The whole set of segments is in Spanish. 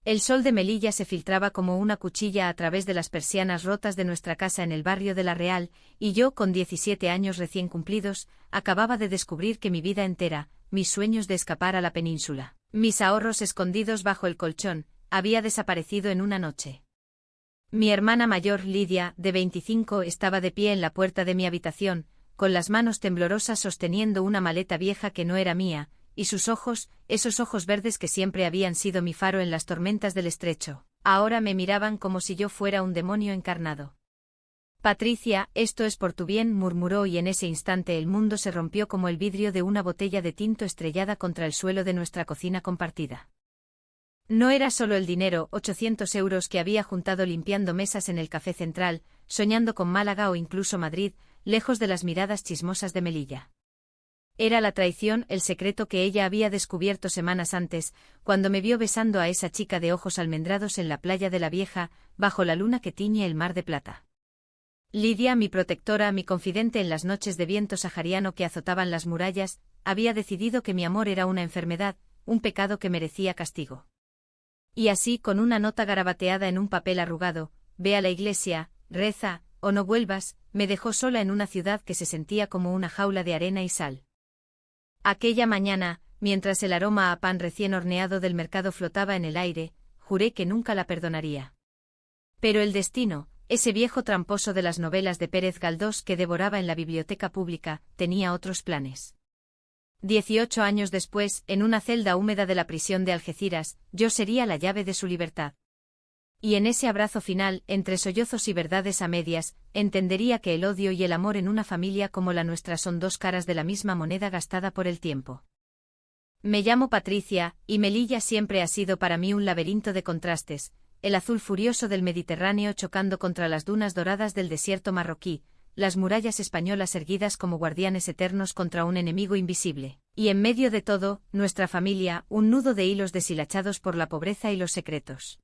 El sol de Melilla se filtraba como una cuchilla a través de las persianas rotas de nuestra casa en el barrio de La Real, y yo, con 17 años recién cumplidos, acababa de descubrir que mi vida entera, mis sueños de escapar a la península, mis ahorros escondidos bajo el colchón, había desaparecido en una noche. Mi hermana mayor, Lidia, de 25, estaba de pie en la puerta de mi habitación, con las manos temblorosas sosteniendo una maleta vieja que no era mía, y sus ojos, esos ojos verdes que siempre habían sido mi faro en las tormentas del estrecho, ahora me miraban como si yo fuera un demonio encarnado. Patricia, esto es por tu bien, murmuró, y en ese instante el mundo se rompió como el vidrio de una botella de tinto estrellada contra el suelo de nuestra cocina compartida. No era solo el dinero, 800 euros que había juntado limpiando mesas en el Café Central, soñando con Málaga o incluso Madrid, lejos de las miradas chismosas de Melilla. Era la traición, el secreto que ella había descubierto semanas antes, cuando me vio besando a esa chica de ojos almendrados en la playa de la Vieja, bajo la luna que tiñe el mar de plata. Lidia, mi protectora, mi confidente en las noches de viento sahariano que azotaban las murallas, había decidido que mi amor era una enfermedad, un pecado que merecía castigo. Y así, con una nota garabateada en un papel arrugado, ve a la iglesia, reza, o no vuelvas, me dejó sola en una ciudad que se sentía como una jaula de arena y sal. Aquella mañana, mientras el aroma a pan recién horneado del mercado flotaba en el aire, juré que nunca la perdonaría. Pero el destino, ese viejo tramposo de las novelas de Pérez Galdós que devoraba en la biblioteca pública, tenía otros planes. 18 años después, en una celda húmeda de la prisión de Algeciras, yo sería la llave de su libertad. Y en ese abrazo final, entre sollozos y verdades a medias, entendería que el odio y el amor en una familia como la nuestra son dos caras de la misma moneda gastada por el tiempo. Me llamo Patricia, y Melilla siempre ha sido para mí un laberinto de contrastes, el azul furioso del Mediterráneo chocando contra las dunas doradas del desierto marroquí, las murallas españolas erguidas como guardianes eternos contra un enemigo invisible, y en medio de todo, nuestra familia, un nudo de hilos deshilachados por la pobreza y los secretos.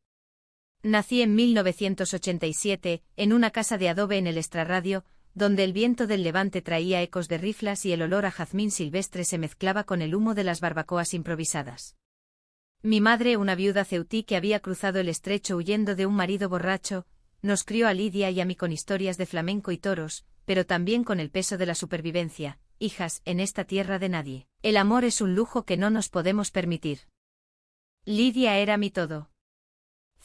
Nací en 1987, en una casa de adobe en el extrarradio, donde el viento del levante traía ecos de riflas y el olor a jazmín silvestre se mezclaba con el humo de las barbacoas improvisadas. Mi madre, una viuda ceutí que había cruzado el estrecho huyendo de un marido borracho, nos crió a Lidia y a mí con historias de flamenco y toros, pero también con el peso de la supervivencia. Hijas, en esta tierra de nadie, el amor es un lujo que no nos podemos permitir. Lidia era mi todo.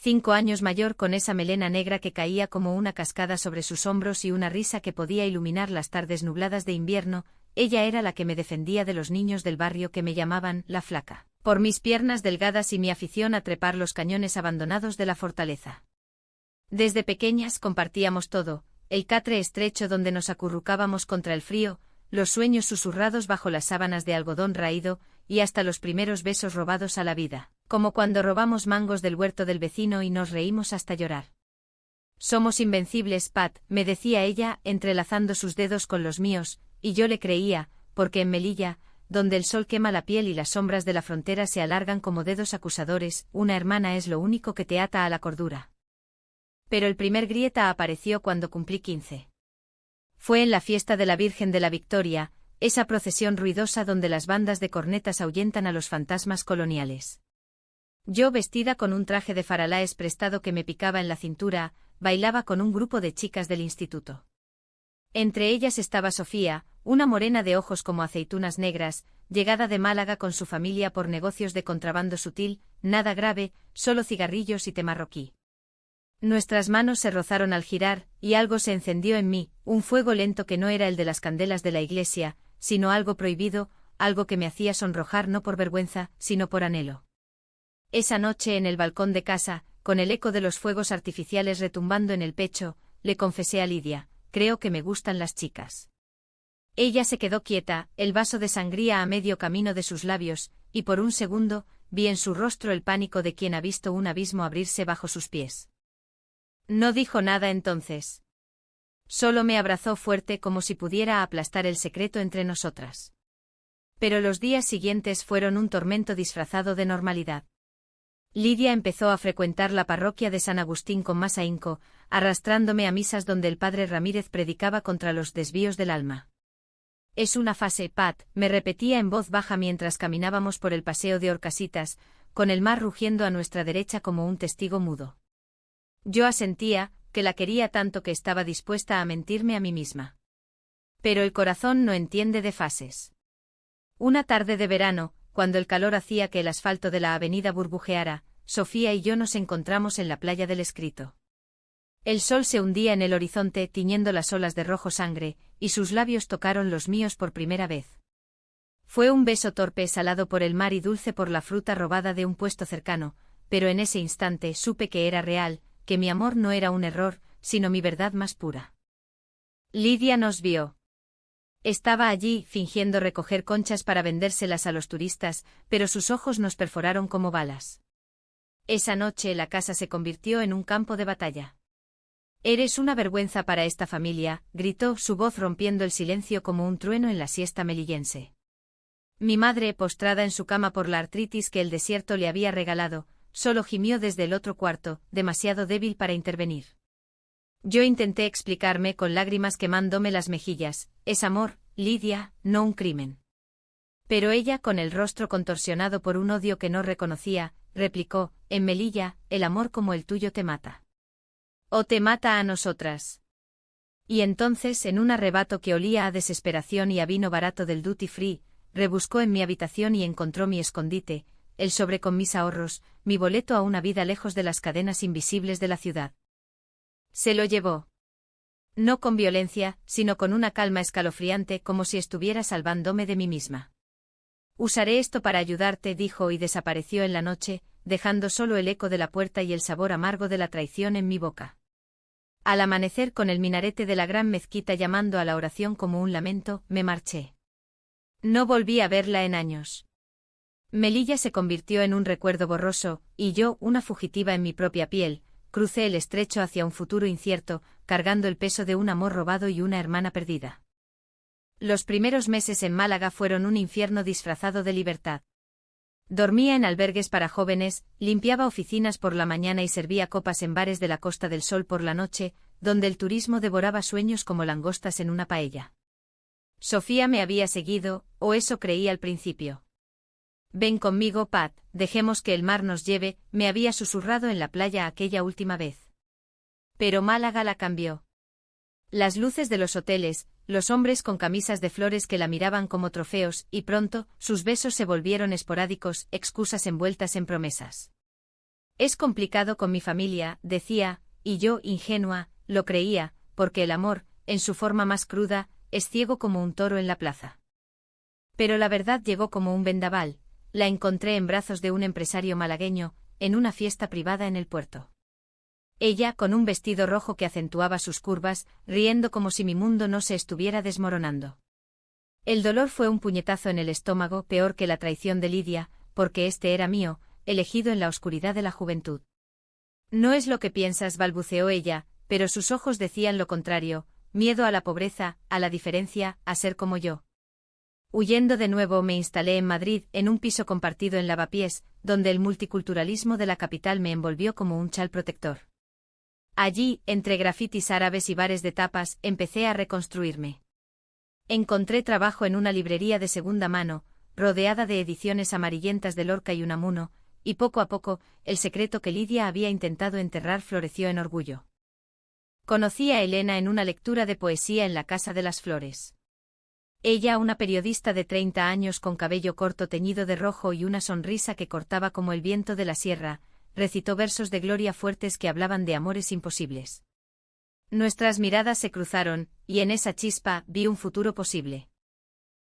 5 años mayor, con esa melena negra que caía como una cascada sobre sus hombros y una risa que podía iluminar las tardes nubladas de invierno, ella era la que me defendía de los niños del barrio que me llamaban la flaca, por mis piernas delgadas y mi afición a trepar los cañones abandonados de la fortaleza. Desde pequeñas compartíamos todo, el catre estrecho donde nos acurrucábamos contra el frío, los sueños susurrados bajo las sábanas de algodón raído, y hasta los primeros besos robados a la vida, como cuando robamos mangos del huerto del vecino y nos reímos hasta llorar. Somos invencibles, Pat, me decía ella, entrelazando sus dedos con los míos, y yo le creía, porque en Melilla, donde el sol quema la piel y las sombras de la frontera se alargan como dedos acusadores, una hermana es lo único que te ata a la cordura. Pero el primer grieta apareció cuando cumplí 15. Fue en la fiesta de la Virgen de la Victoria, esa procesión ruidosa donde las bandas de cornetas ahuyentan a los fantasmas coloniales. Yo, vestida con un traje de faralaes prestado que me picaba en la cintura, bailaba con un grupo de chicas del instituto. Entre ellas estaba Sofía, una morena de ojos como aceitunas negras, llegada de Málaga con su familia por negocios de contrabando sutil, nada grave, solo cigarrillos y té marroquí. Nuestras manos se rozaron al girar, y algo se encendió en mí, un fuego lento que no era el de las candelas de la iglesia, sino algo prohibido, algo que me hacía sonrojar no por vergüenza, sino por anhelo. Esa noche en el balcón de casa, con el eco de los fuegos artificiales retumbando en el pecho, le confesé a Lidia, creo que me gustan las chicas. Ella se quedó quieta, el vaso de sangría a medio camino de sus labios, y por un segundo, vi en su rostro el pánico de quien ha visto un abismo abrirse bajo sus pies. No dijo nada entonces. Solo me abrazó fuerte como si pudiera aplastar el secreto entre nosotras. Pero los días siguientes fueron un tormento disfrazado de normalidad. Lidia empezó a frecuentar la parroquia de San Agustín con más ahínco, arrastrándome a misas donde el padre Ramírez predicaba contra los desvíos del alma. Es una fase, Pat, me repetía en voz baja mientras caminábamos por el paseo de Orcasitas, con el mar rugiendo a nuestra derecha como un testigo mudo. Yo asentía, que la quería tanto que estaba dispuesta a mentirme a mí misma. Pero el corazón no entiende de fases. Una tarde de verano, cuando el calor hacía que el asfalto de la avenida burbujeara, Sofía y yo nos encontramos en la playa del Escrito. El sol se hundía en el horizonte tiñendo las olas de rojo sangre, y sus labios tocaron los míos por primera vez. Fue un beso torpe salado por el mar y dulce por la fruta robada de un puesto cercano, pero en ese instante supe que era real, que mi amor no era un error, sino mi verdad más pura. Lidia nos vio. Estaba allí, fingiendo recoger conchas para vendérselas a los turistas, pero sus ojos nos perforaron como balas. Esa noche la casa se convirtió en un campo de batalla. «Eres una vergüenza para esta familia», gritó su voz rompiendo el silencio como un trueno en la siesta melillense. Mi madre, postrada en su cama por la artritis que el desierto le había regalado, solo gimió desde el otro cuarto, demasiado débil para intervenir. Yo intenté explicarme con lágrimas quemándome las mejillas: es amor, Lidia, no un crimen. Pero ella, con el rostro contorsionado por un odio que no reconocía, replicó: en Melilla, el amor como el tuyo te mata. O te mata a nosotras. Y entonces, en un arrebato que olía a desesperación y a vino barato del duty free, rebuscó en mi habitación y encontró mi escondite, el sobre con mis ahorros, mi boleto a una vida lejos de las cadenas invisibles de la ciudad. Se lo llevó. No con violencia, sino con una calma escalofriante, como si estuviera salvándome de mí misma. Usaré esto para ayudarte, dijo, y desapareció en la noche, dejando solo el eco de la puerta y el sabor amargo de la traición en mi boca. Al amanecer, con el minarete de la gran mezquita llamando a la oración como un lamento, me marché. No volví a verla en años. Melilla se convirtió en un recuerdo borroso, y yo, una fugitiva en mi propia piel, crucé el estrecho hacia un futuro incierto, cargando el peso de un amor robado y una hermana perdida. Los primeros meses en Málaga fueron un infierno disfrazado de libertad. Dormía en albergues para jóvenes, limpiaba oficinas por la mañana y servía copas en bares de la Costa del Sol por la noche, donde el turismo devoraba sueños como langostas en una paella. Sofía me había seguido, o eso creí al principio. «Ven conmigo, Pat, dejemos que el mar nos lleve», me había susurrado en la playa aquella última vez. Pero Málaga la cambió. Las luces de los hoteles, los hombres con camisas de flores que la miraban como trofeos, y pronto, sus besos se volvieron esporádicos, excusas envueltas en promesas. «Es complicado con mi familia», decía, y yo, ingenua, lo creía, porque el amor, en su forma más cruda, es ciego como un toro en la plaza. Pero la verdad llegó como un vendaval. La encontré en brazos de un empresario malagueño, en una fiesta privada en el puerto. Ella, con un vestido rojo que acentuaba sus curvas, riendo como si mi mundo no se estuviera desmoronando. El dolor fue un puñetazo en el estómago, peor que la traición de Lidia, porque este era mío, elegido en la oscuridad de la juventud. «No es lo que piensas», balbuceó ella, pero sus ojos decían lo contrario: miedo a la pobreza, a la diferencia, a ser como yo. Huyendo de nuevo me instalé en Madrid, en un piso compartido en Lavapiés, donde el multiculturalismo de la capital me envolvió como un chal protector. Allí, entre grafitis árabes y bares de tapas, empecé a reconstruirme. Encontré trabajo en una librería de segunda mano, rodeada de ediciones amarillentas de Lorca y Unamuno, y poco a poco, el secreto que Lidia había intentado enterrar floreció en orgullo. Conocí a Elena en una lectura de poesía en la Casa de las Flores. Ella, una periodista de 30 años con cabello corto teñido de rojo y una sonrisa que cortaba como el viento de la sierra, recitó versos de Gloria Fuertes que hablaban de amores imposibles. Nuestras miradas se cruzaron, y en esa chispa vi un futuro posible.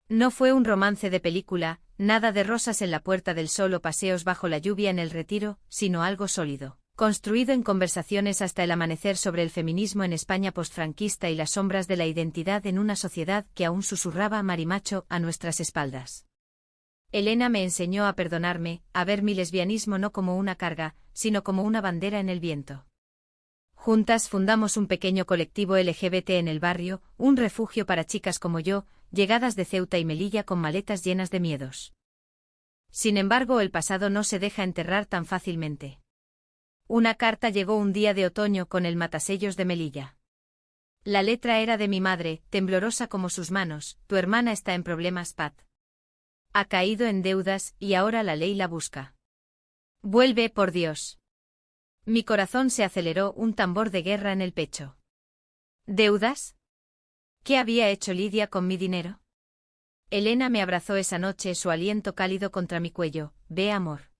No fue un romance de película, nada de rosas en la Puerta del Sol o paseos bajo la lluvia en el Retiro, sino algo sólido, construido en conversaciones hasta el amanecer sobre el feminismo en España postfranquista y las sombras de la identidad en una sociedad que aún susurraba marimacho a nuestras espaldas. Elena me enseñó a perdonarme, a ver mi lesbianismo no como una carga, sino como una bandera en el viento. Juntas fundamos un pequeño colectivo LGBT en el barrio, un refugio para chicas como yo, llegadas de Ceuta y Melilla con maletas llenas de miedos. Sin embargo, el pasado no se deja enterrar tan fácilmente. Una carta llegó un día de otoño con el matasellos de Melilla. La letra era de mi madre, temblorosa como sus manos: «Tu hermana está en problemas, Pat. Ha caído en deudas, y ahora la ley la busca. Vuelve, por Dios. Mi corazón se aceleró, un tambor de guerra en el pecho. ¿Deudas? ¿Qué había hecho Lidia con mi dinero? Elena me abrazó esa noche, su aliento cálido contra mi cuello. Ve, amor.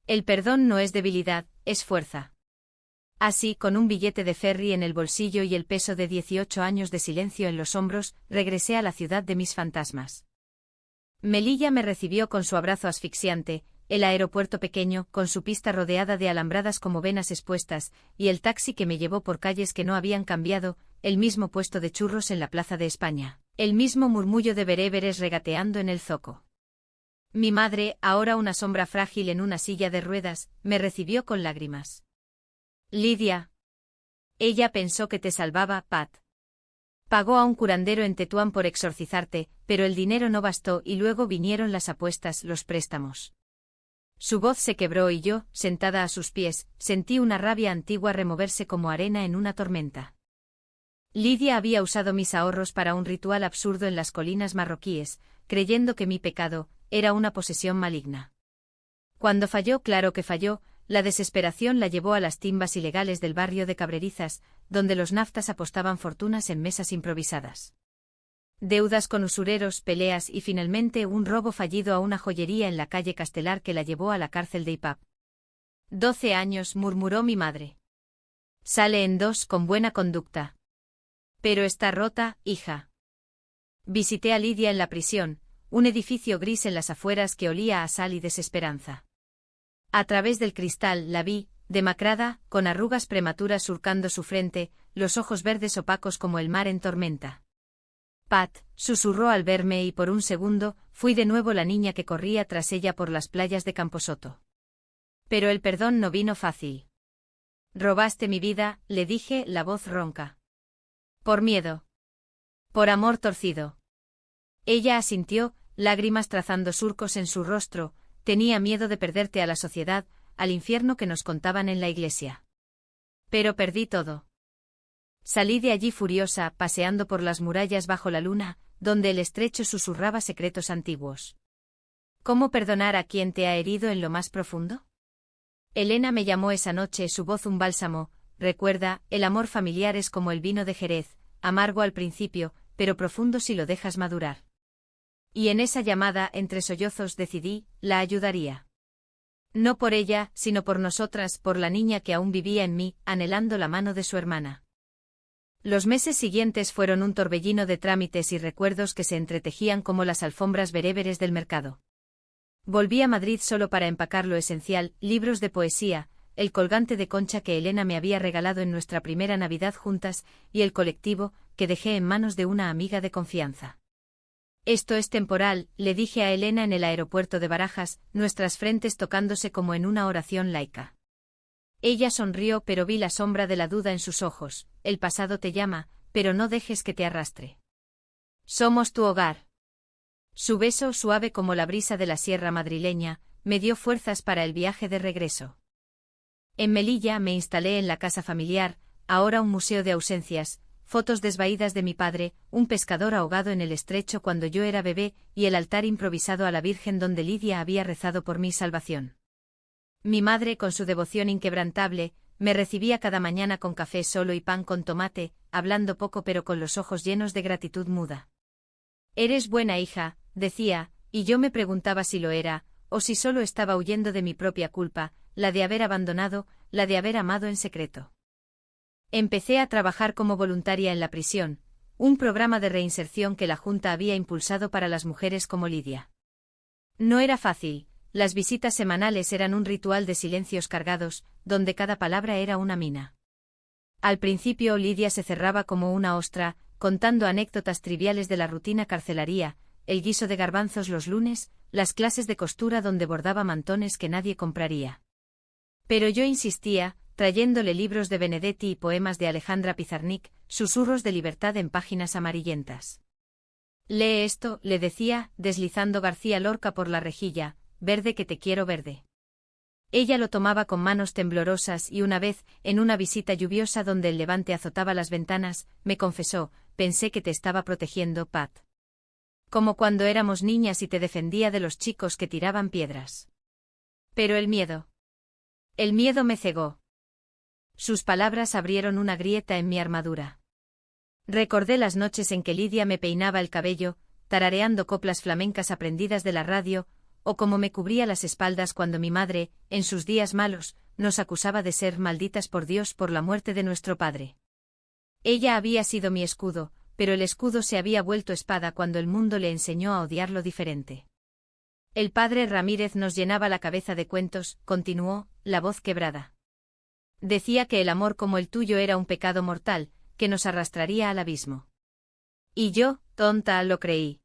El perdón no es debilidad, es fuerza. Así, con un billete de ferry en el bolsillo y el peso de 18 años de silencio en los hombros, regresé a la ciudad de mis fantasmas. Melilla me recibió con su abrazo asfixiante, el aeropuerto pequeño, con su pista rodeada de alambradas como venas expuestas, y el taxi que me llevó por calles que no habían cambiado, el mismo puesto de churros en la Plaza de España, el mismo murmullo de bereberes regateando en el zoco. Mi madre, ahora una sombra frágil en una silla de ruedas, me recibió con lágrimas. Lidia. Ella pensó que te salvaba, Pat. Pagó a un curandero en Tetuán por exorcizarte, pero el dinero no bastó y luego vinieron las apuestas, los préstamos. Su voz se quebró y yo, sentada a sus pies, sentí una rabia antigua removerse como arena en una tormenta. Lidia había usado mis ahorros para un ritual absurdo en las colinas marroquíes, creyendo que mi pecado era una posesión maligna. Cuando falló, claro que falló, la desesperación la llevó a las timbas ilegales del barrio de Cabrerizas, donde los naftas apostaban fortunas en mesas improvisadas. Deudas con usureros, peleas y finalmente un robo fallido a una joyería en la calle Castelar que la llevó a la cárcel de Ipap. 12 años, murmuró mi madre. Sale en 2 con buena conducta. Pero está rota, hija. Visité a Lidia en la prisión, un edificio gris en las afueras que olía a sal y desesperanza. A través del cristal la vi, demacrada, con arrugas prematuras surcando su frente, los ojos verdes opacos como el mar en tormenta. Pat, susurró al verme y por un segundo, fui de nuevo la niña que corría tras ella por las playas de Camposoto. Pero el perdón no vino fácil. Robaste mi vida, le dije, la voz ronca. Por miedo. Por amor torcido. Ella asintió, lágrimas trazando surcos en su rostro. Tenía miedo de perderte a la sociedad, al infierno que nos contaban en la iglesia. Pero perdí todo. Salí de allí furiosa, paseando por las murallas bajo la luna, donde el estrecho susurraba secretos antiguos. ¿Cómo perdonar a quien te ha herido en lo más profundo? Elena me llamó esa noche, su voz un bálsamo. Recuerda, el amor familiar es como el vino de Jerez, amargo al principio, pero profundo si lo dejas madurar. Y en esa llamada, entre sollozos, decidí, la ayudaría. No por ella, sino por nosotras, por la niña que aún vivía en mí, anhelando la mano de su hermana. Los meses siguientes fueron un torbellino de trámites y recuerdos que se entretejían como las alfombras bereberes del mercado. Volví a Madrid solo para empacar lo esencial, libros de poesía, el colgante de concha que Elena me había regalado en nuestra primera Navidad juntas, y el colectivo, que dejé en manos de una amiga de confianza. Esto es temporal, le dije a Elena en el aeropuerto de Barajas, nuestras frentes tocándose como en una oración laica. Ella sonrió, pero vi la sombra de la duda en sus ojos. El pasado te llama, pero no dejes que te arrastre. Somos tu hogar. Su beso, suave como la brisa de la sierra madrileña, me dio fuerzas para el viaje de regreso. En Melilla me instalé en la casa familiar, ahora un museo de ausencias, fotos desvaídas de mi padre, un pescador ahogado en el estrecho cuando yo era bebé, y el altar improvisado a la Virgen donde Lidia había rezado por mi salvación. Mi madre, con su devoción inquebrantable, me recibía cada mañana con café solo y pan con tomate, hablando poco pero con los ojos llenos de gratitud muda. Eres buena hija, decía, y yo me preguntaba si lo era, o si solo estaba huyendo de mi propia culpa, la de haber abandonado, la de haber amado en secreto. Empecé a trabajar como voluntaria en la prisión, un programa de reinserción que la Junta había impulsado para las mujeres como Lidia. No era fácil. Las visitas semanales eran un ritual de silencios cargados, donde cada palabra era una mina. Al principio Lidia se cerraba como una ostra, contando anécdotas triviales de la rutina carcelaria, el guiso de garbanzos los lunes, las clases de costura donde bordaba mantones que nadie compraría. Pero yo insistía, trayéndole libros de Benedetti y poemas de Alejandra Pizarnik, susurros de libertad en páginas amarillentas. Lee esto, le decía, deslizando García Lorca por la rejilla, verde que te quiero verde. Ella lo tomaba con manos temblorosas y una vez, en una visita lluviosa donde el levante azotaba las ventanas, me confesó, pensé que te estaba protegiendo, Pat. Como cuando éramos niñas y te defendía de los chicos que tiraban piedras. Pero el miedo. El miedo me cegó. Sus palabras abrieron una grieta en mi armadura. Recordé las noches en que Lidia me peinaba el cabello, tarareando coplas flamencas aprendidas de la radio, o cómo me cubría las espaldas cuando mi madre, en sus días malos, nos acusaba de ser malditas por Dios por la muerte de nuestro padre. Ella había sido mi escudo, pero el escudo se había vuelto espada cuando el mundo le enseñó a odiar lo diferente. El padre Ramírez nos llenaba la cabeza de cuentos, continuó, la voz quebrada. Decía que el amor como el tuyo era un pecado mortal, que nos arrastraría al abismo. Y yo, tonta, lo creí.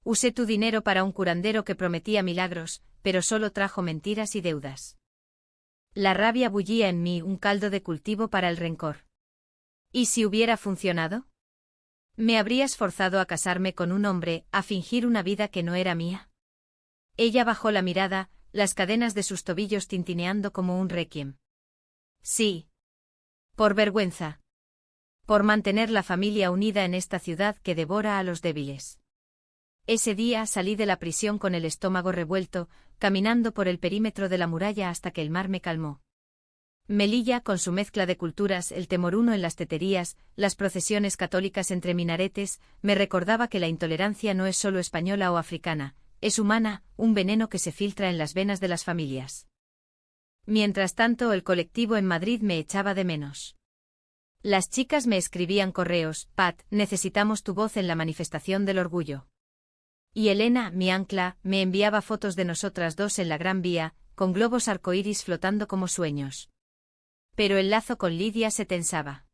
Usé tu dinero para un curandero que prometía milagros, pero solo trajo mentiras y deudas. La rabia bullía en mí, un caldo de cultivo para el rencor. ¿Y si hubiera funcionado? ¿Me habrías forzado a casarme con un hombre, a fingir una vida que no era mía? Ella bajó la mirada, las cadenas de sus tobillos tintineando como un requiem. Sí. Por vergüenza. Por mantener la familia unida en esta ciudad que devora a los débiles. Ese día salí de la prisión con el estómago revuelto, caminando por el perímetro de la muralla hasta que el mar me calmó. Melilla, con su mezcla de culturas, el temoruno en las teterías, las procesiones católicas entre minaretes, me recordaba que la intolerancia no es solo española o africana, es humana, un veneno que se filtra en las venas de las familias. Mientras tanto, el colectivo en Madrid me echaba de menos. Las chicas me escribían correos, Pat, necesitamos tu voz en la manifestación del orgullo. Y Elena, mi ancla, me enviaba fotos de nosotras dos en la Gran Vía, con globos arcoíris flotando como sueños. Pero el lazo con Lidia se tensaba.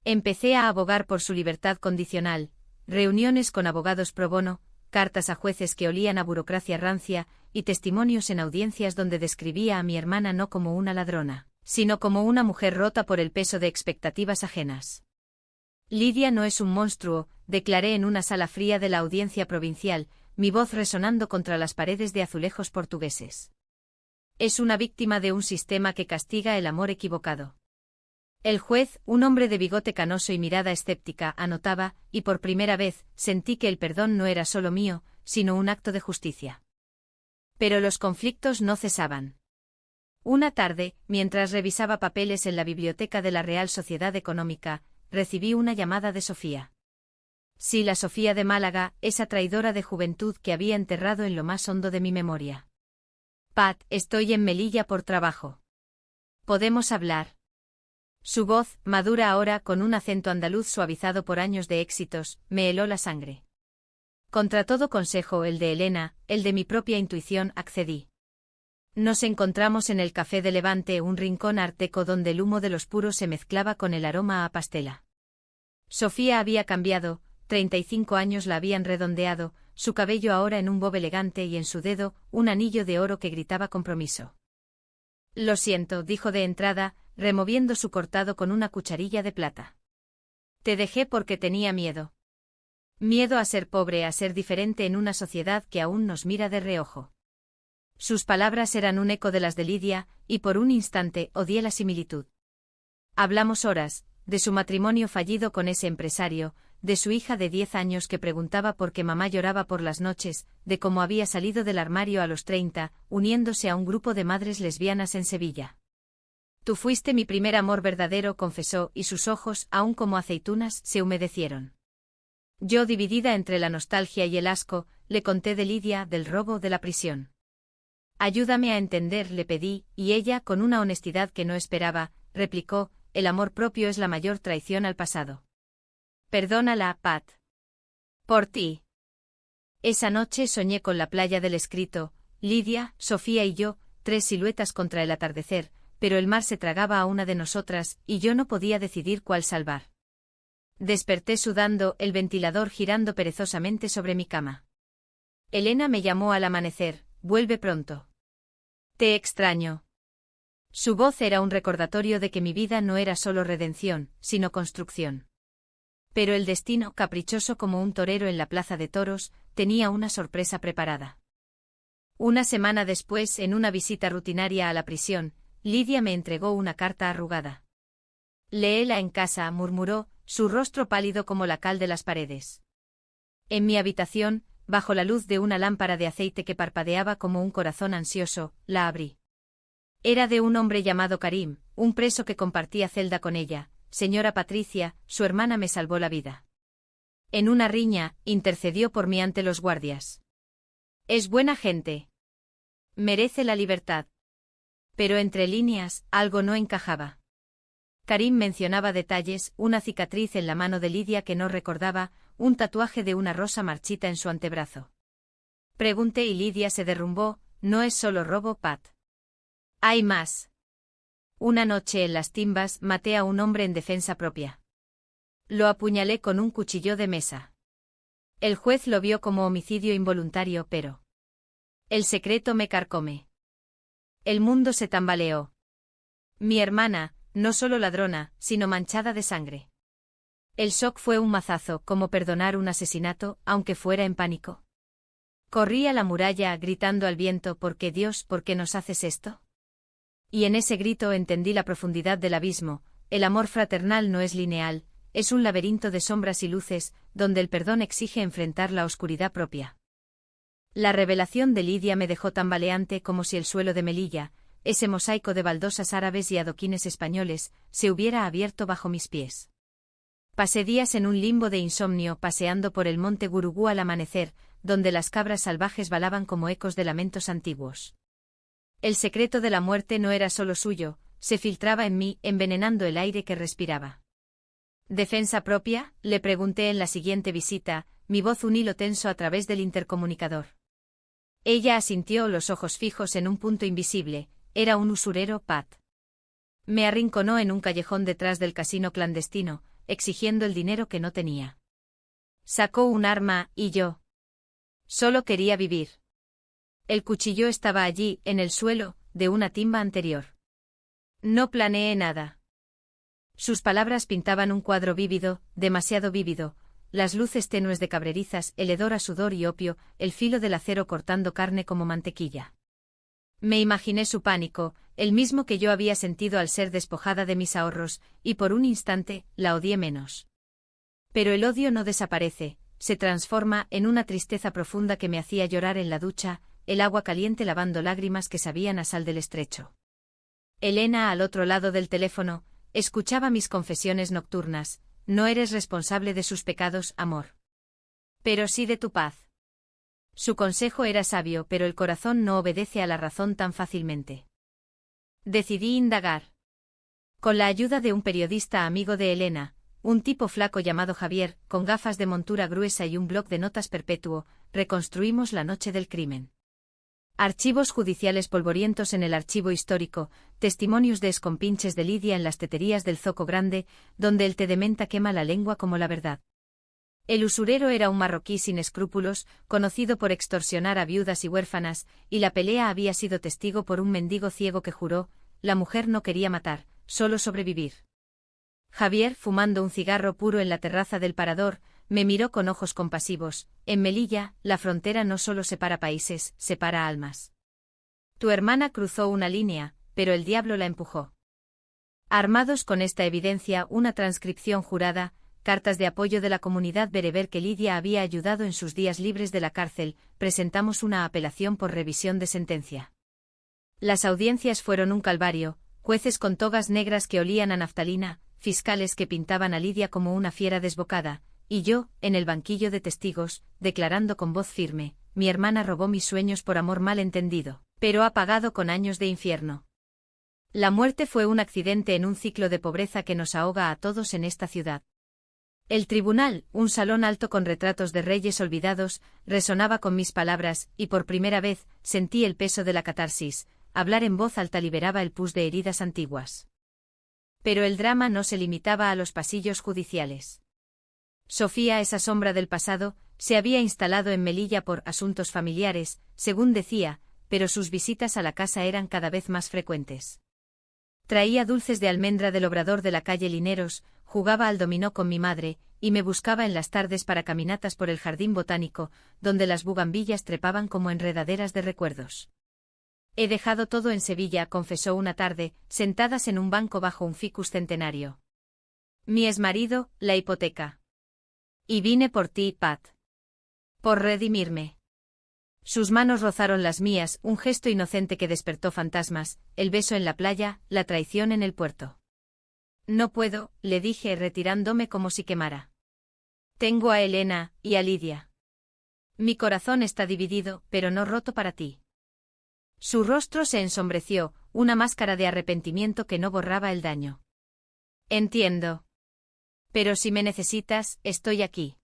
Empecé a abogar por su libertad condicional, reuniones con abogados pro bono, cartas a jueces que olían a burocracia rancia, y testimonios en audiencias donde describía a mi hermana no como una ladrona, sino como una mujer rota por el peso de expectativas ajenas. Lidia no es un monstruo, declaré en una sala fría de la audiencia provincial, mi voz resonando contra las paredes de azulejos portugueses. Es una víctima de un sistema que castiga el amor equivocado. El juez, un hombre de bigote canoso y mirada escéptica, anotaba, y por primera vez, sentí que el perdón no era solo mío, sino un acto de justicia. Pero los conflictos no cesaban. Una tarde, mientras revisaba papeles en la biblioteca de la Real Sociedad Económica, recibí una llamada de Sofía. Sí, la Sofía de Málaga, esa traidora de juventud que había enterrado en lo más hondo de mi memoria. Pat, estoy en Melilla por trabajo. ¿Podemos hablar? Su voz, madura ahora con un acento andaluz suavizado por años de éxitos, me heló la sangre. Contra todo consejo, el de Elena, el de mi propia intuición, accedí. Nos encontramos en el Café de Levante, un rincón arteco donde el humo de los puros se mezclaba con el aroma a pastela. Sofía había cambiado, 35 años la habían redondeado, su cabello ahora en un bob elegante y en su dedo, un anillo de oro que gritaba compromiso. Lo siento, dijo de entrada, removiendo su cortado con una cucharilla de plata. Te dejé porque tenía miedo. Miedo a ser pobre, a ser diferente en una sociedad que aún nos mira de reojo. Sus palabras eran un eco de las de Lidia, y por un instante odié la similitud. Hablamos horas, de su matrimonio fallido con ese empresario, de su hija de 10 años que preguntaba por qué mamá lloraba por las noches, de cómo había salido del armario a los 30, uniéndose a un grupo de madres lesbianas en Sevilla. Tú fuiste mi primer amor verdadero, confesó, y sus ojos, aún como aceitunas, se humedecieron. Yo, dividida entre la nostalgia y el asco, le conté de Lidia, del robo, de la prisión. Ayúdame a entender, le pedí, y ella, con una honestidad que no esperaba, replicó, el amor propio es la mayor traición al pasado. Perdónala, Pat. Por ti. Esa noche soñé con la playa del Escrito, Lidia, Sofía y yo, 3 siluetas contra el atardecer, pero el mar se tragaba a una de nosotras, y yo no podía decidir cuál salvar. Desperté sudando, el ventilador girando perezosamente sobre mi cama. Elena me llamó al amanecer, vuelve pronto. Te extraño. Su voz era un recordatorio de que mi vida no era solo redención, sino construcción. Pero el destino, caprichoso como un torero en la plaza de toros, tenía una sorpresa preparada. Una semana después, en una visita rutinaria a la prisión, Lidia me entregó una carta arrugada. Léela en casa, murmuró, su rostro pálido como la cal de las paredes. En mi habitación, bajo la luz de una lámpara de aceite que parpadeaba como un corazón ansioso, la abrí. Era de un hombre llamado Karim, un preso que compartía celda con ella. Señora Patricia, su hermana me salvó la vida. En una riña, intercedió por mí ante los guardias. Es buena gente. Merece la libertad. Pero entre líneas, algo no encajaba. Karim mencionaba detalles, una cicatriz en la mano de Lidia que no recordaba, un tatuaje de una rosa marchita en su antebrazo. Pregunté y Lidia se derrumbó, no es solo robo, Pat. Hay más. Una noche en las timbas maté a un hombre en defensa propia. Lo apuñalé con un cuchillo de mesa. El juez lo vio como homicidio involuntario, pero... El secreto me carcome. El mundo se tambaleó. Mi hermana, no solo ladrona, sino manchada de sangre. El shock fue un mazazo, como perdonar un asesinato, aunque fuera en pánico. Corrí a la muralla, gritando al viento, ¿por qué Dios, por qué nos haces esto? Y en ese grito entendí la profundidad del abismo. El amor fraternal no es lineal, es un laberinto de sombras y luces, donde el perdón exige enfrentar la oscuridad propia. La revelación de Lidia me dejó tambaleante como si el suelo de Melilla, ese mosaico de baldosas árabes y adoquines españoles, se hubiera abierto bajo mis pies. Pasé días en un limbo de insomnio paseando por el monte Gurugú al amanecer, donde las cabras salvajes balaban como ecos de lamentos antiguos. El secreto de la muerte no era solo suyo, se filtraba en mí, envenenando el aire que respiraba. ¿Defensa propia?, le pregunté en la siguiente visita, mi voz un hilo tenso a través del intercomunicador. Ella asintió, los ojos fijos en un punto invisible. Era un usurero, Pat. Me arrinconó en un callejón detrás del casino clandestino, exigiendo el dinero que no tenía. Sacó un arma, y yo. Solo quería vivir. El cuchillo estaba allí, en el suelo, de una timba anterior. No planeé nada. Sus palabras pintaban un cuadro vívido, demasiado vívido, las luces tenues de cabrerizas, el hedor a sudor y opio, el filo del acero cortando carne como mantequilla. Me imaginé su pánico, el mismo que yo había sentido al ser despojada de mis ahorros, y por un instante, la odié menos. Pero el odio no desaparece, se transforma en una tristeza profunda que me hacía llorar en la ducha, el agua caliente lavando lágrimas que sabían a sal del estrecho. Elena, al otro lado del teléfono, escuchaba mis confesiones nocturnas. No eres responsable de sus pecados, amor. Pero sí de tu paz. Su consejo era sabio, pero el corazón no obedece a la razón tan fácilmente. Decidí indagar. Con la ayuda de un periodista amigo de Elena, un tipo flaco llamado Javier, con gafas de montura gruesa y un bloc de notas perpetuo, reconstruimos la noche del crimen. Archivos judiciales polvorientos en el archivo histórico, testimonios de escompinches de Lidia en las teterías del Zoco Grande, donde el té de menta quema la lengua como la verdad. El usurero era un marroquí sin escrúpulos, conocido por extorsionar a viudas y huérfanas, y la pelea había sido testigo por un mendigo ciego que juró, la mujer no quería matar, solo sobrevivir. Javier, fumando un cigarro puro en la terraza del parador, me miró con ojos compasivos. En Melilla, la frontera no solo separa países, separa almas. Tu hermana cruzó una línea, pero el diablo la empujó. Armados con esta evidencia, una transcripción jurada, cartas de apoyo de la comunidad bereber que Lidia había ayudado en sus días libres de la cárcel, presentamos una apelación por revisión de sentencia. Las audiencias fueron un calvario, jueces con togas negras que olían a naftalina, fiscales que pintaban a Lidia como una fiera desbocada, y yo, en el banquillo de testigos, declarando con voz firme, mi hermana robó mis sueños por amor mal entendido, pero ha pagado con años de infierno. La muerte fue un accidente en un ciclo de pobreza que nos ahoga a todos en esta ciudad. El tribunal, un salón alto con retratos de reyes olvidados, resonaba con mis palabras, y por primera vez, sentí el peso de la catarsis. Hablar en voz alta liberaba el pus de heridas antiguas. Pero el drama no se limitaba a los pasillos judiciales. Sofía, esa sombra del pasado, se había instalado en Melilla por asuntos familiares, según decía, pero sus visitas a la casa eran cada vez más frecuentes. Traía dulces de almendra del obrador de la calle Lineros, jugaba al dominó con mi madre, y me buscaba en las tardes para caminatas por el jardín botánico, donde las bugambillas trepaban como enredaderas de recuerdos. He dejado todo en Sevilla, confesó una tarde, sentadas en un banco bajo un ficus centenario. Mi exmarido, la hipoteca. Y vine por ti, Pat. Por redimirme. Sus manos rozaron las mías, un gesto inocente que despertó fantasmas, el beso en la playa, la traición en el puerto. No puedo, le dije retirándome como si quemara. Tengo a Elena, y a Lidia. Mi corazón está dividido, pero no roto para ti. Su rostro se ensombreció, una máscara de arrepentimiento que no borraba el daño. Entiendo. Pero si me necesitas, estoy aquí.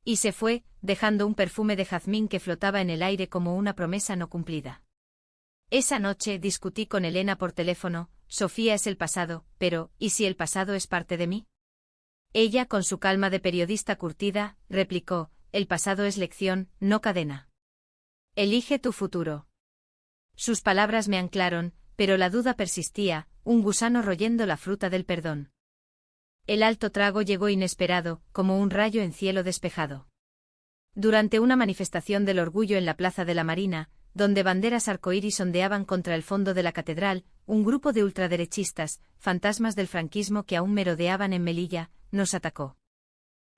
Y se fue, dejando un perfume de jazmín que flotaba en el aire como una promesa no cumplida. Esa noche discutí con Elena por teléfono. Sofía es el pasado, pero ¿y si el pasado es parte de mí? Ella, con su calma de periodista curtida, replicó: el pasado es lección, no cadena. Elige tu futuro. Sus palabras me anclaron, pero la duda persistía, un gusano royendo la fruta del perdón. El alto trago llegó inesperado, como un rayo en cielo despejado. Durante una manifestación del orgullo en la Plaza de la Marina, donde banderas arcoíris ondeaban contra el fondo de la catedral, un grupo de ultraderechistas, fantasmas del franquismo que aún merodeaban en Melilla, nos atacó.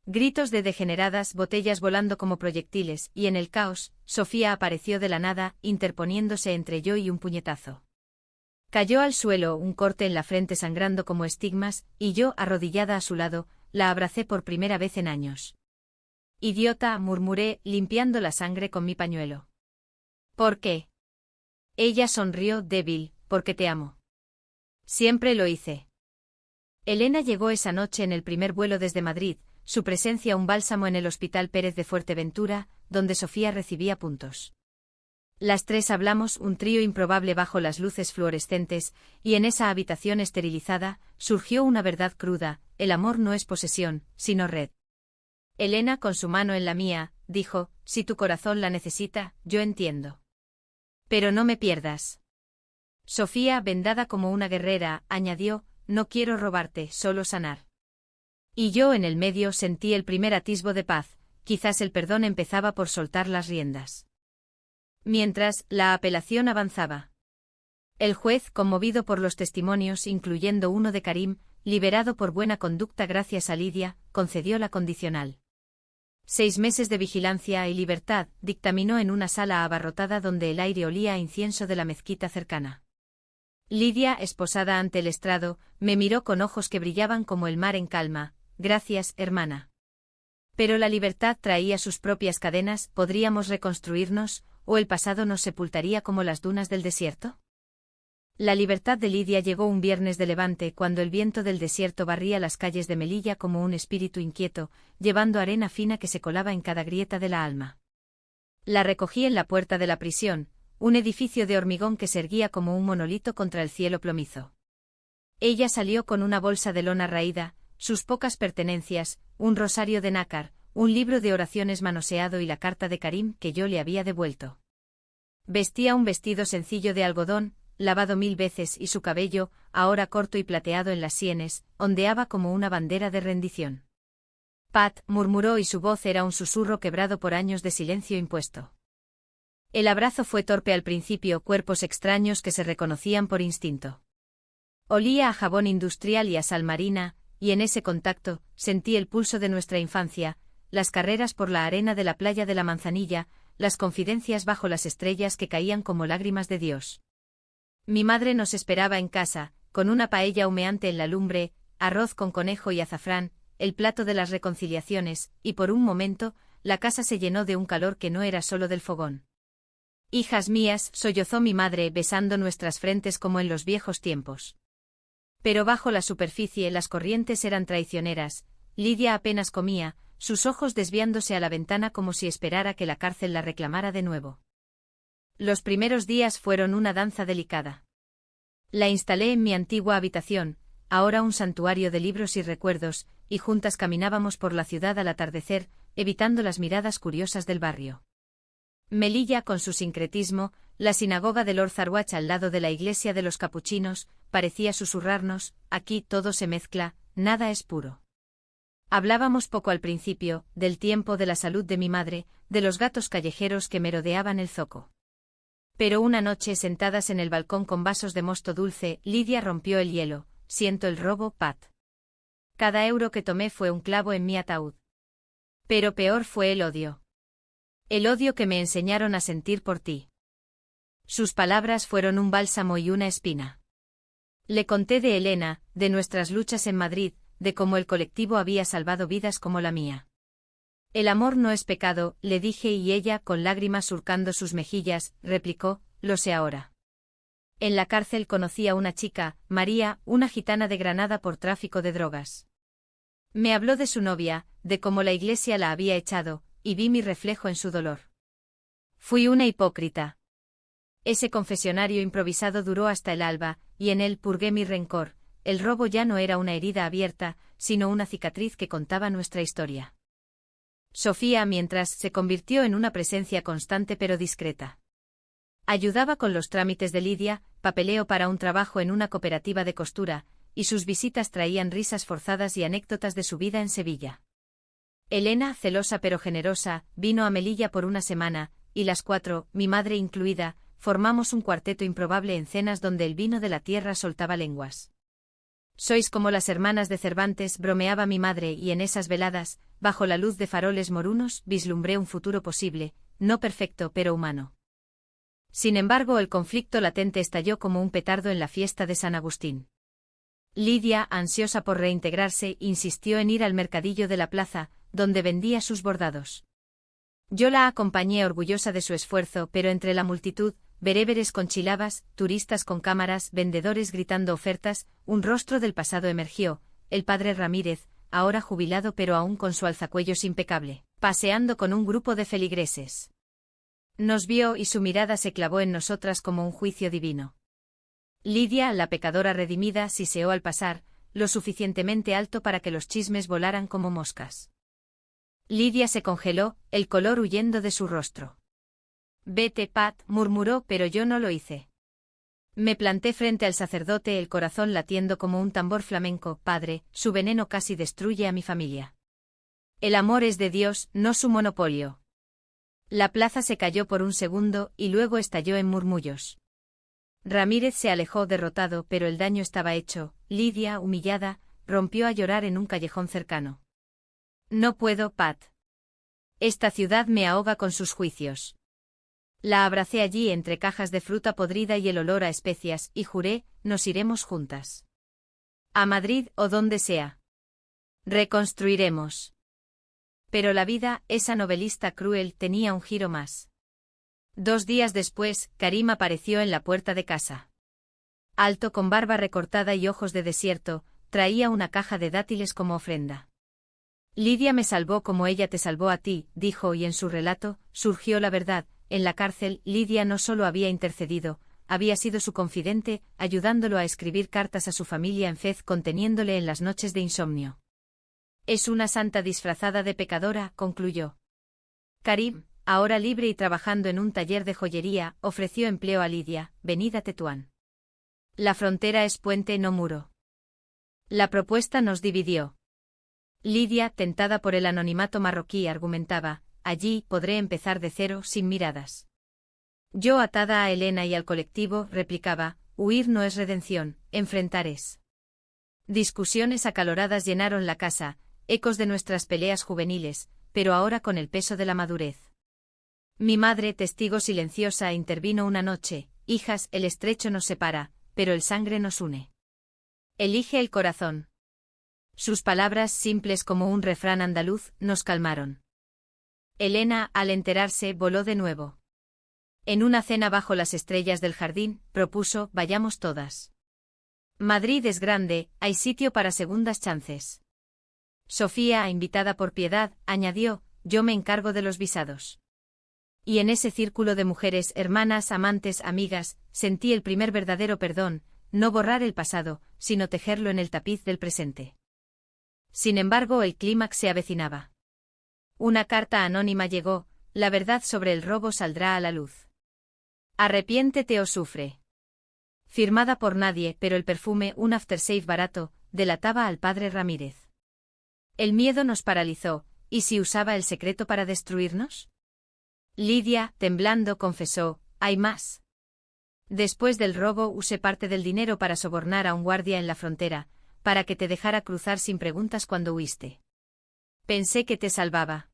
Gritos de degeneradas, botellas volando como proyectiles, y en el caos, Sofía apareció de la nada, interponiéndose entre yo y un puñetazo. Cayó al suelo, un corte en la frente sangrando como estigmas, y yo, arrodillada a su lado, la abracé por primera vez en años. Idiota, murmuré, limpiando la sangre con mi pañuelo. ¿Por qué? Ella sonrió, débil, porque te amo. Siempre lo hice. Elena llegó esa noche en el primer vuelo desde Madrid, su presencia un bálsamo en el Hospital Pérez de Fuerteventura, donde Sofía recibía puntos. Las tres hablamos, un trío improbable bajo las luces fluorescentes, y en esa habitación esterilizada, surgió una verdad cruda: el amor no es posesión, sino red. Elena, con su mano en la mía, dijo: si tu corazón la necesita, yo entiendo. Pero no me pierdas. Sofía, vendada como una guerrera, añadió: no quiero robarte, solo sanar. Y yo en el medio sentí el primer atisbo de paz, quizás el perdón empezaba por soltar las riendas. Mientras, la apelación avanzaba. El juez, conmovido por los testimonios, incluyendo uno de Karim, liberado por buena conducta gracias a Lidia, concedió la condicional. 6 meses de vigilancia y libertad, dictaminó en una sala abarrotada donde el aire olía a incienso de la mezquita cercana. Lidia, esposada ante el estrado, me miró con ojos que brillaban como el mar en calma. Gracias, hermana. Pero la libertad traía sus propias cadenas, ¿podríamos reconstruirnos, o el pasado nos sepultaría como las dunas del desierto? La libertad de Lidia llegó un viernes de levante cuando el viento del desierto barría las calles de Melilla como un espíritu inquieto, llevando arena fina que se colaba en cada grieta de la alma. La recogí en la puerta de la prisión, un edificio de hormigón que se erguía como un monolito contra el cielo plomizo. Ella salió con una bolsa de lona raída, sus pocas pertenencias, un rosario de nácar, un libro de oraciones manoseado y la carta de Karim que yo le había devuelto. Vestía un vestido sencillo de algodón, lavado 1000 veces, y su cabello, ahora corto y plateado en las sienes, ondeaba como una bandera de rendición. Pat, murmuró, y su voz era un susurro quebrado por años de silencio impuesto. El abrazo fue torpe al principio, cuerpos extraños que se reconocían por instinto. Olía a jabón industrial y a sal marina, y en ese contacto, sentí el pulso de nuestra infancia, las carreras por la arena de la playa de la Manzanilla, las confidencias bajo las estrellas que caían como lágrimas de Dios. Mi madre nos esperaba en casa, con una paella humeante en la lumbre, arroz con conejo y azafrán, el plato de las reconciliaciones, y por un momento, la casa se llenó de un calor que no era solo del fogón. Hijas mías, sollozó mi madre besando nuestras frentes como en los viejos tiempos. Pero bajo la superficie las corrientes eran traicioneras. Lidia apenas comía, sus ojos desviándose a la ventana como si esperara que la cárcel la reclamara de nuevo. Los primeros días fueron una danza delicada. La instalé en mi antigua habitación, ahora un santuario de libros y recuerdos, y juntas caminábamos por la ciudad al atardecer, evitando las miradas curiosas del barrio. Melilla con su sincretismo, la sinagoga de Lord Zarwach al lado de la iglesia de los capuchinos, parecía susurrarnos: aquí todo se mezcla, nada es puro. Hablábamos poco al principio, del tiempo, de la salud de mi madre, de los gatos callejeros que merodeaban el zoco. Pero una noche, sentadas en el balcón con vasos de mosto dulce, Lidia rompió el hielo: siento el robo, Pat. Cada euro que tomé fue un clavo en mi ataúd. Pero peor fue el odio. El odio que me enseñaron a sentir por ti. Sus palabras fueron un bálsamo y una espina. Le conté de Elena, de nuestras luchas en Madrid, de cómo el colectivo había salvado vidas como la mía. El amor no es pecado, le dije y ella, con lágrimas surcando sus mejillas, replicó, lo sé ahora. En la cárcel conocí a una chica, María, una gitana de Granada por tráfico de drogas. Me habló de su novia, de cómo la iglesia la había echado, y vi mi reflejo en su dolor. Fui una hipócrita. Ese confesionario improvisado duró hasta el alba, y en él purgué mi rencor. El robo ya no era una herida abierta, sino una cicatriz que contaba nuestra historia. Sofía, mientras, se convirtió en una presencia constante pero discreta. Ayudaba con los trámites de Lidia, papeleo para un trabajo en una cooperativa de costura, y sus visitas traían risas forzadas y anécdotas de su vida en Sevilla. Elena, celosa pero generosa, vino a Melilla por una semana, y las cuatro, mi madre incluida, formamos un cuarteto improbable en cenas donde el vino de la tierra soltaba lenguas. Sois como las hermanas de Cervantes, bromeaba mi madre, y en esas veladas, bajo la luz de faroles morunos, vislumbré un futuro posible, no perfecto pero humano. Sin embargo, el conflicto latente estalló como un petardo en la fiesta de San Agustín. Lidia, ansiosa por reintegrarse, insistió en ir al mercadillo de la plaza, donde vendía sus bordados. Yo la acompañé orgullosa de su esfuerzo, pero entre la multitud, bereberes con chilabas, turistas con cámaras, vendedores gritando ofertas, un rostro del pasado emergió, el padre Ramírez, ahora jubilado pero aún con su alzacuellos impecable, paseando con un grupo de feligreses. Nos vio y su mirada se clavó en nosotras como un juicio divino. Lidia, la pecadora redimida, siseó al pasar, lo suficientemente alto para que los chismes volaran como moscas. Lidia se congeló, el color huyendo de su rostro. Vete, Pat, murmuró, pero yo no lo hice. Me planté frente al sacerdote, el corazón latiendo como un tambor flamenco. Padre, su veneno casi destruye a mi familia. El amor es de Dios, no su monopolio. La plaza se cayó por un segundo, y luego estalló en murmullos. Ramírez se alejó derrotado, pero el daño estaba hecho. Lidia, humillada, rompió a llorar en un callejón cercano. No puedo, Pat. Esta ciudad me ahoga con sus juicios. La abracé allí entre cajas de fruta podrida y el olor a especias, y juré, nos iremos juntas. A Madrid o donde sea. Reconstruiremos. Pero la vida, esa novelista cruel, tenía un giro más. 2 días después, Karim apareció en la puerta de casa. Alto, con barba recortada y ojos de desierto, traía una caja de dátiles como ofrenda. Lidia me salvó como ella te salvó a ti, dijo, y en su relato, surgió la verdad. En la cárcel, Lidia no solo había intercedido, había sido su confidente, ayudándolo a escribir cartas a su familia en Fez, conteniéndole en las noches de insomnio. Es una santa disfrazada de pecadora, concluyó. Karim, ahora libre y trabajando en un taller de joyería, ofreció empleo a Lidia. Venid a Tetuán. La frontera es puente, no muro. La propuesta nos dividió. Lidia, tentada por el anonimato marroquí, argumentaba, allí podré empezar de cero, sin miradas. Yo, atada a Elena y al colectivo, replicaba, huir no es redención, enfrentar es. Discusiones acaloradas llenaron la casa, ecos de nuestras peleas juveniles, pero ahora con el peso de la madurez. Mi madre, testigo silenciosa, intervino una noche, hijas, el estrecho nos separa, pero el sangre nos une. Elige el corazón. Sus palabras, simples como un refrán andaluz, nos calmaron. Elena, al enterarse, voló de nuevo. En una cena bajo las estrellas del jardín, propuso, vayamos todas. Madrid es grande, hay sitio para segundas chances. Sofía, invitada por Piedad, añadió, yo me encargo de los visados. Y en ese círculo de mujeres, hermanas, amantes, amigas, sentí el primer verdadero perdón, no borrar el pasado, sino tejerlo en el tapiz del presente. Sin embargo, el clímax se avecinaba. Una carta anónima llegó, la verdad sobre el robo saldrá a la luz. Arrepiéntete o sufre. Firmada por nadie, pero el perfume, un aftershave barato, delataba al padre Ramírez. El miedo nos paralizó, ¿y si usaba el secreto para destruirnos? Lidia, temblando, confesó, hay más. Después del robo usé parte del dinero para sobornar a un guardia en la frontera, para que te dejara cruzar sin preguntas cuando huiste. Pensé que te salvaba.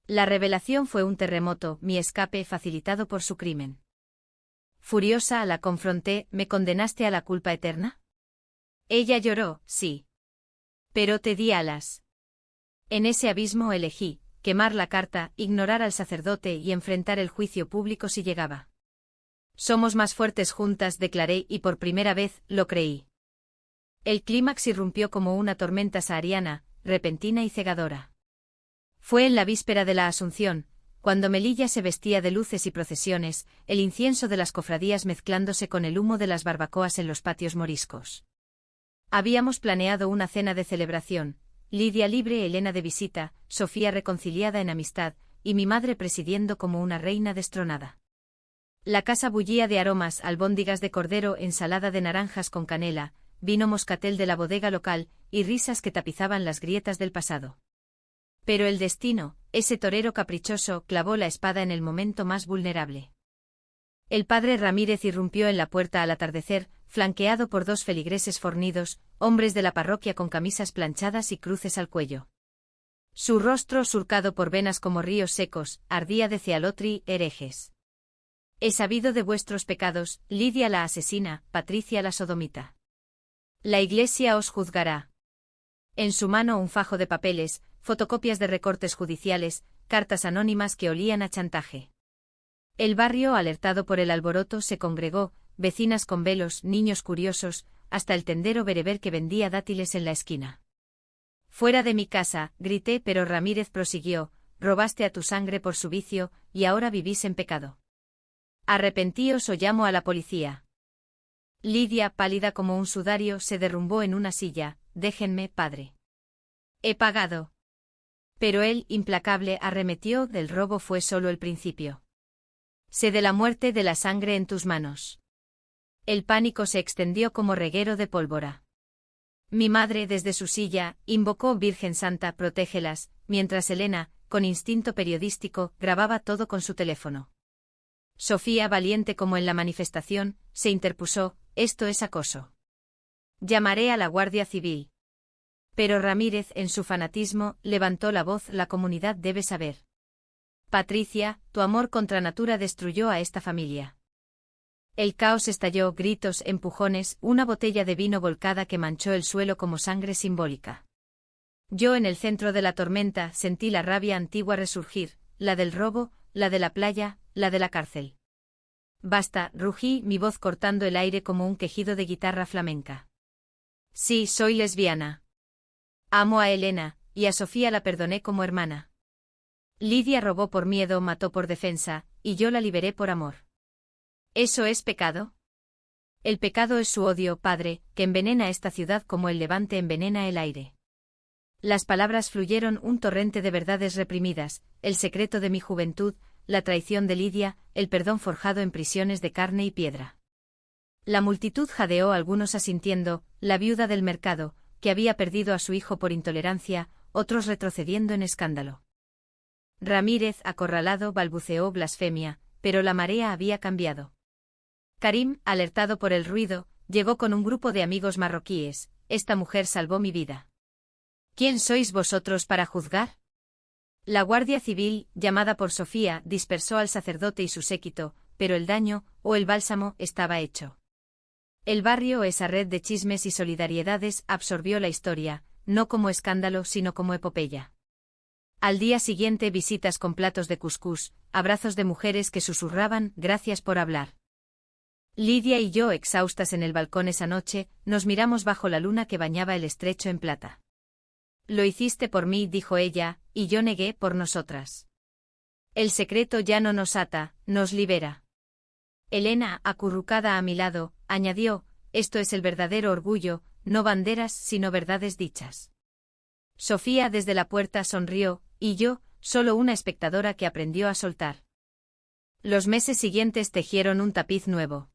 La revelación fue un terremoto, mi escape facilitado por su crimen. Furiosa, la confronté, ¿me condenaste a la culpa eterna? Ella lloró, sí. Pero te di alas. En ese abismo elegí, quemar la carta, ignorar al sacerdote y enfrentar el juicio público si llegaba. Somos más fuertes juntas, declaré, y por primera vez, lo creí. El clímax irrumpió como una tormenta sahariana, repentina y cegadora. Fue en la víspera de la Asunción, cuando Melilla se vestía de luces y procesiones, el incienso de las cofradías mezclándose con el humo de las barbacoas en los patios moriscos. Habíamos planeado una cena de celebración, Lidia libre, Elena de visita, Sofía reconciliada en amistad, y mi madre presidiendo como una reina destronada. La casa bullía de aromas, albóndigas de cordero, ensalada de naranjas con canela, vino moscatel de la bodega local, y risas que tapizaban las grietas del pasado. Pero el destino, ese torero caprichoso, clavó la espada en el momento más vulnerable. El padre Ramírez irrumpió en la puerta al atardecer, flanqueado por dos feligreses fornidos, hombres de la parroquia con camisas planchadas y cruces al cuello. Su rostro, surcado por venas como ríos secos, ardía de cealotri, herejes. He sabido de vuestros pecados, Lidia la asesina, Patricia la sodomita. La Iglesia os juzgará. En su mano un fajo de papeles, fotocopias de recortes judiciales, cartas anónimas que olían a chantaje. El barrio, alertado por el alboroto, se congregó, vecinas con velos, niños curiosos, hasta el tendero bereber que vendía dátiles en la esquina. Fuera de mi casa, grité, pero Ramírez prosiguió, robaste a tu sangre por su vicio, y ahora vivís en pecado. Arrepentíos o llamo a la policía. Lidia, pálida como un sudario, se derrumbó en una silla, déjenme, padre. He pagado. Pero él, implacable, arremetió, del robo fue solo el principio. Sé de la muerte, de la sangre en tus manos. El pánico se extendió como reguero de pólvora. Mi madre, desde su silla, invocó Virgen Santa, protégelas, mientras Elena, con instinto periodístico, grababa todo con su teléfono. Sofía, valiente como en la manifestación, se interpuso, esto es acoso. Llamaré a la Guardia Civil. Pero Ramírez, en su fanatismo, levantó la voz, la comunidad debe saber. Patricia, tu amor contra natura destruyó a esta familia. El caos estalló, gritos, empujones, una botella de vino volcada que manchó el suelo como sangre simbólica. Yo en el centro de la tormenta sentí la rabia antigua resurgir, la del robo, la de la playa, la de la cárcel. Basta, rugí, mi voz cortando el aire como un quejido de guitarra flamenca. Sí, soy lesbiana. Amo a Elena, y a Sofía la perdoné como hermana. Lidia robó por miedo, mató por defensa, y yo la liberé por amor. ¿Eso es pecado? El pecado es su odio, padre, que envenena esta ciudad como el levante envenena el aire. Las palabras fluyeron, un torrente de verdades reprimidas, el secreto de mi juventud, la traición de Lidia, el perdón forjado en prisiones de carne y piedra. La multitud jadeó, algunos asintiendo, la viuda del mercado, que había perdido a su hijo por intolerancia, otros retrocediendo en escándalo. Ramírez, acorralado, balbuceó blasfemia, pero la marea había cambiado. Karim, alertado por el ruido, llegó con un grupo de amigos marroquíes, esta mujer salvó mi vida. ¿Quién sois vosotros para juzgar? La Guardia Civil, llamada por Sofía, dispersó al sacerdote y su séquito, pero el daño, o el bálsamo, estaba hecho. El barrio, esa red de chismes y solidariedades, absorbió la historia, no como escándalo sino como epopeya. Al día siguiente visitas con platos de cuscús, abrazos de mujeres que susurraban, gracias por hablar. Lidia y yo, exhaustas en el balcón esa noche, nos miramos bajo la luna que bañaba el estrecho en plata. Lo hiciste por mí, dijo ella, y yo negué, por nosotras. El secreto ya no nos ata, nos libera. Elena, acurrucada a mi lado, añadió, esto es el verdadero orgullo, no banderas sino verdades dichas. Sofía desde la puerta sonrió, y yo, solo una espectadora que aprendió a soltar. Los meses siguientes tejieron un tapiz nuevo.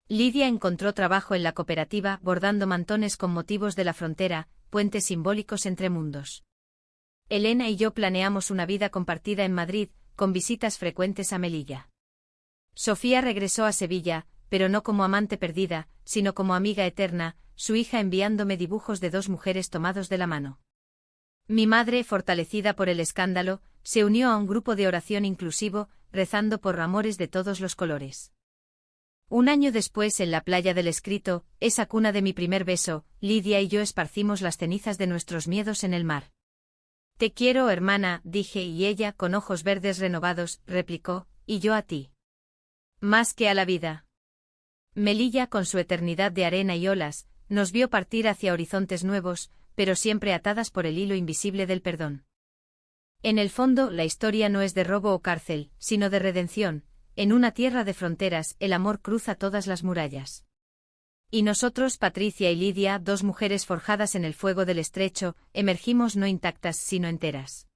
Lidia encontró trabajo en la cooperativa, bordando mantones con motivos de la frontera, puentes simbólicos entre mundos. Elena y yo planeamos una vida compartida en Madrid, con visitas frecuentes a Melilla. Sofía regresó a Sevilla, pero no como amante perdida, sino como amiga eterna, su hija enviándome dibujos de dos mujeres tomados de la mano. Mi madre, fortalecida por el escándalo, se unió a un grupo de oración inclusivo, rezando por amores de todos los colores. Un año después, en la playa del Escrito, esa cuna de mi primer beso, Lidia y yo esparcimos las cenizas de nuestros miedos en el mar. Te quiero, hermana, dije, y ella, con ojos verdes renovados, replicó, y yo a ti. Más que a la vida. Melilla, con su eternidad de arena y olas, nos vio partir hacia horizontes nuevos, pero siempre atadas por el hilo invisible del perdón. En el fondo, la historia no es de robo o cárcel, sino de redención. En una tierra de fronteras, el amor cruza todas las murallas. Y nosotros, Patricia y Lidia, dos mujeres forjadas en el fuego del estrecho, emergimos no intactas sino enteras.